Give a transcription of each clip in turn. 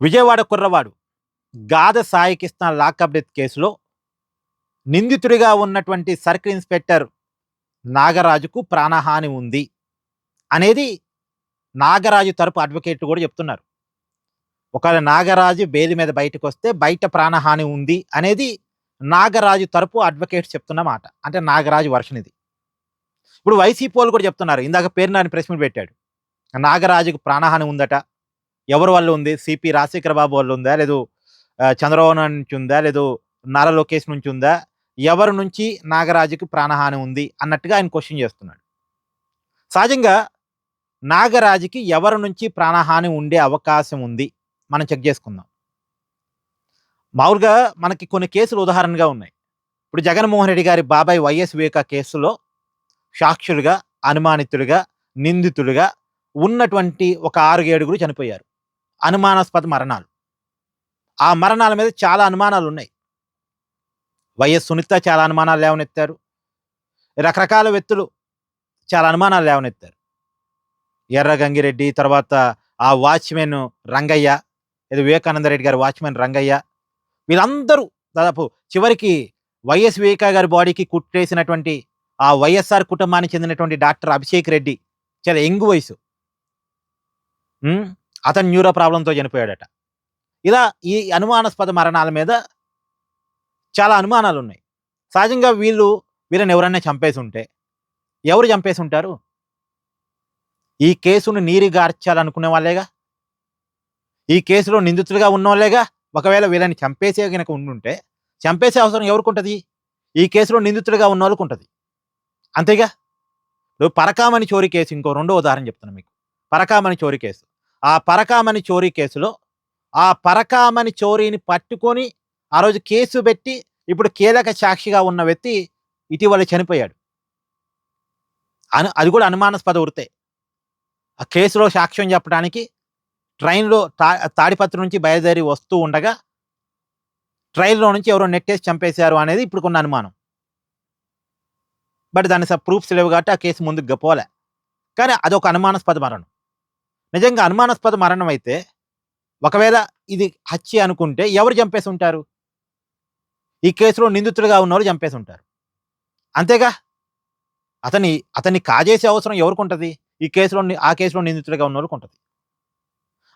విజయవాడ కుర్రవాడు గాథ Sai Krishna lockup death కేసులో నిందితుడిగా ఉన్నటువంటి సర్కిల్ ఇన్స్పెక్టర్ నాగరాజుకు ప్రాణహాని ఉంది అనేది నాగరాజు తరపు అడ్వకేట్ కూడా చెప్తున్నారు. ఒకవేళ నాగరాజు బెయిల్ మీద బయటకు వస్తే బయట ప్రాణహాని ఉంది అనేది నాగరాజు తరపు అడ్వకేట్స్ చెప్తున్న మాట. అంటే నాగరాజు వర్షన్ ఇది. ఇప్పుడు వైసీపీ వాళ్ళు కూడా చెప్తున్నారు. ఇందాక పేరు నాని ప్రెస్ మీట్ పెట్టాడు. నాగరాజుకు ప్రాణహాని ఉందట. ఎవరి వల్ల ఉంది? సిపి రాజశేఖర బాబు వల్ల ఉందా? లేదు చంద్రబాబు నాయుడు నుంచి ఉందా? లేదు నారా లోకేష్ నుంచి ఉందా? ఎవరి నుంచి నాగరాజుకి ప్రాణహాని ఉంది అన్నట్టుగా ఆయన క్వశ్చన్ చేస్తున్నాడు. సహజంగా నాగరాజుకి ఎవరి నుంచి ప్రాణహాని ఉండే అవకాశం ఉంది మనం చెక్ చేసుకుందాం. మామూలుగా మనకి కొన్ని కేసులు ఉదాహరణగా ఉన్నాయి. ఇప్పుడు జగన్మోహన్ రెడ్డి గారి బాబాయ్ వైఎస్ వివేకా కేసులో సాక్షులుగా, అనుమానితులుగా, నిందితులుగా ఉన్నటువంటి ఒక 6-7 చనిపోయారు. అనుమానాస్పద మరణాలు. ఆ మరణాల మీద చాలా అనుమానాలు ఉన్నాయి. వైఎస్ సునీత చాలా అనుమానాలు లేవనెత్తారు. రకరకాల వ్యక్తులు చాలా అనుమానాలు లేవనెత్తారు. ఎర్ర గంగిరెడ్డి, తర్వాత ఆ వాచ్మెన్ రంగయ్య, ఇది వివేకానంద రెడ్డి గారి వాచ్మెన్ రంగయ్య, వీళ్ళందరూ దాదాపు చివరికి వైఎస్ వివేకా గారి బాడీకి కుట్టేసినటువంటి ఆ వైఎస్ఆర్ కుటుంబానికి చెందినటువంటి డాక్టర్ అభిషేక్ రెడ్డి చాలా యంగ్ వయసు, అతను న్యూరో ప్రాబ్లంతో చనిపోయాడట. ఇలా ఈ అనుమానాస్పద మరణాల మీద చాలా అనుమానాలు ఉన్నాయి. సహజంగా వీళ్ళని ఎవరన్నా చంపేసి ఉంటే ఎవరు చంపేసి ఉంటారు? ఈ కేసును నీరుగార్చాలనుకునే వాళ్ళేగా, ఈ కేసులో నిందితులుగా ఉన్నోళ్ళేగా. ఒకవేళ వీళ్ళని చంపేసే కనుక ఉండుంటే చంపేసే అవసరం ఎవరికి ఉంటుంది? ఈ కేసులో నిందితులుగా ఉన్న వాళ్ళకు ఉంటుంది. అంతేగా. ఇప్పుడు పరకామణి చోరీ కేసు, ఇంకో రెండో ఉదాహరణ చెప్తున్నాను మీకు. పరకామణి చోరీ కేసు. ఆ పరకామణి చోరీ కేసులో ఆ పరకామణి చోరీని పట్టుకొని ఆ రోజు కేసు పెట్టి ఇప్పుడు కీలక సాక్షిగా ఉన్న వ్యక్తి ఇటీవల చనిపోయాడు. అది కూడా అనుమానాస్పద వృత్తే. ఆ కేసులో సాక్ష్యం చెప్పడానికి ట్రైన్లో తాడిపత్రి నుంచి బయలుదేరి వస్తూ ఉండగా ట్రైన్లో నుంచి ఎవరో నెట్టేసి చంపేశారు అనేది ఇప్పుడు కొన్ని అనుమానం. బట్ దాని ప్రూఫ్స్ లేవు కాబట్టి ఆ కేసు ముందుకు పోలే. కానీ అదొక అనుమానాస్పద మరణం. నిజంగా అనుమానాస్పద మరణం అయితే ఒకవేళ ఇది హత్య అనుకుంటే ఎవరు చంపేసి ఉంటారు? ఈ కేసులో నిందితులుగా ఉన్నవాళ్ళు చంపేసి ఉంటారు. అంతేగా. అతన్ని కాజేసే అవసరం ఎవరికి ఉంటుంది? ఆ కేసులో నిందితులుగా ఉన్న వాళ్ళకి ఉంటుంది.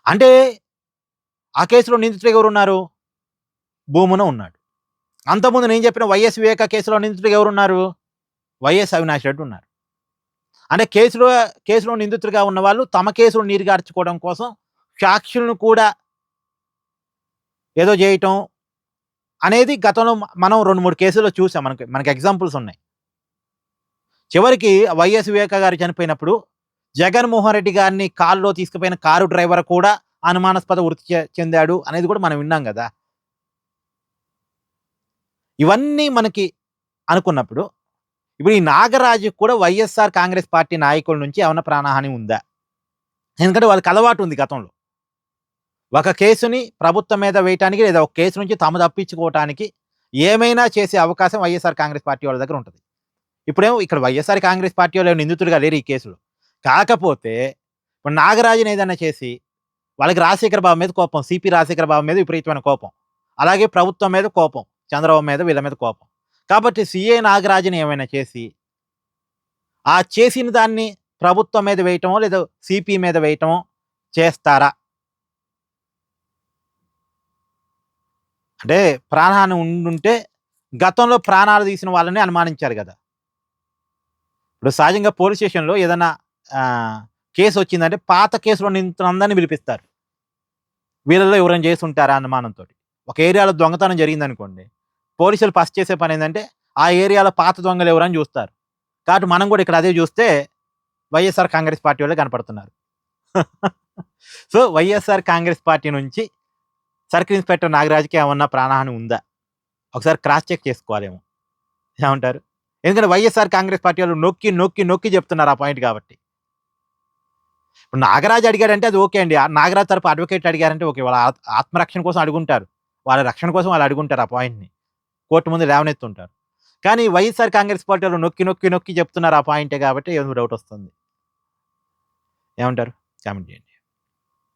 అంటే ఆ కేసులో నిందితులు ఎవరున్నారు? భూమున ఉన్నాడు. అంతకుముందు నేను చెప్పిన వైఎస్ వివేకా కేసులో నిందితులు ఎవరున్నారు? వైఎస్ అవినాష్ రెడ్డి ఉన్నారు. అంటే కేసులో నిందితులుగా ఉన్న వాళ్ళు తమ కేసులు నీరుగార్చుకోవడం కోసం సాక్షులను కూడా ఏదో చేయటం అనేది గతంలో మనం 2-3 కేసుల్లో చూసాం. మనకి ఎగ్జాంపుల్స్ ఉన్నాయి. చివరికి వైఎస్ వివేకా గారు చనిపోయినప్పుడు జగన్మోహన్ రెడ్డి గారిని కారులో తీసుకుపోయిన కారు డ్రైవర్ కూడా అనుమానాస్పద వృత్తి చెందాడు అనేది కూడా మనం విన్నాం కదా. ఇవన్నీ మనకి అనుకున్నప్పుడు ఇప్పుడు ఈ నాగరాజు కూడా వైఎస్ఆర్ కాంగ్రెస్ పార్టీ నాయకుల నుంచి ఏమైనా ప్రాణహాని ఉందా? ఎందుకంటే వాళ్ళకి అలవాటు ఉంది గతంలో ఒక కేసుని ప్రభుత్వం మీద వేయటానికి లేదా ఒక కేసు నుంచి తమ తప్పించుకోవటానికి ఏమైనా చేసే అవకాశం వైఎస్ఆర్ కాంగ్రెస్ పార్టీ వాళ్ళ దగ్గర ఉంటుంది. ఇప్పుడేమో ఇక్కడ వైఎస్ఆర్ కాంగ్రెస్ పార్టీ వాళ్ళు నిందితులుగా లేరు ఈ కేసులో. కాకపోతే ఇప్పుడు నాగరాజుని ఏదైనా చేసి వాళ్ళకి రాజశేఖర బాబు మీద కోపం, సిపి రాజశేఖర బాబు మీద విపరీతమైన కోపం, అలాగే ప్రభుత్వం మీద కోపం, చంద్రబాబు మీద, వీళ్ళ మీద కోపం. కాబట్టి సిఐ నాగరాజుని ఏమైనా చేసి ఆ చేసిన దాన్ని ప్రభుత్వం మీద వేయటమో లేదా సిపి మీద వేయటమో చేస్తారా? అంటే ప్రాణహాని ఉండుంటే గతంలో ప్రాణాలు తీసిన వాళ్ళని అనుమానించారు కదా. ఇప్పుడు సహజంగా పోలీస్ స్టేషన్లో ఏదైనా కేసు వచ్చిందంటే పాత కేసులో నిందితులందరినీ పిలిపిస్తారు. వీళ్ళలో ఎవరైనా చేసి ఉంటారా అనుమానంతో. ఒక ఏరియాలో దొంగతనం జరిగిందనుకోండి, పోలీసులు ఫస్ట్ చేసే పని ఏంటంటే ఆ ఏరియాలో పాత దొంగలు ఎవరని చూస్తారు. కాబట్టి మనం కూడా ఇక్కడ అదే చూస్తే వైఎస్ఆర్ కాంగ్రెస్ పార్టీ వాళ్ళే కనపడుతున్నారు. సో వైఎస్ఆర్ కాంగ్రెస్ పార్టీ నుంచి సర్కిల్ ఇన్స్పెక్టర్ నాగరాజుకి ఏమన్నా ప్రాణహాని ఉందా? ఒకసారి క్రాస్ చెక్ చేసుకోవాలేమో. ఏమంటారు? ఎందుకంటే వైఎస్ఆర్ కాంగ్రెస్ పార్టీ వాళ్ళు నొక్కి నొక్కి నొక్కి చెప్తున్నారు ఆ పాయింట్ కాబట్టి. ఇప్పుడు నాగరాజు అడిగాడంటే అది ఓకే అండి. నాగరాజు తరపు అడ్వకేట్ అడిగారంటే ఓకే. వాళ్ళ ఆత్మరక్షణ కోసం అడుగుంటారు. వాళ్ళ రక్షణ కోసం వాళ్ళు అడుగుంటారు ఆ పాయింట్ని. కోర్టు ముందు లేవనెత్తుంటారు. కానీ వైఎస్ఆర్ కాంగ్రెస్ పార్టీ వాళ్ళు నొక్కి నొక్కి నొక్కి చెప్తున్నారు ఆ పాయింటే కాబట్టి ఏదో డౌట్ వస్తుంది. ఏమంటారు? కామెంట్ చేయండి.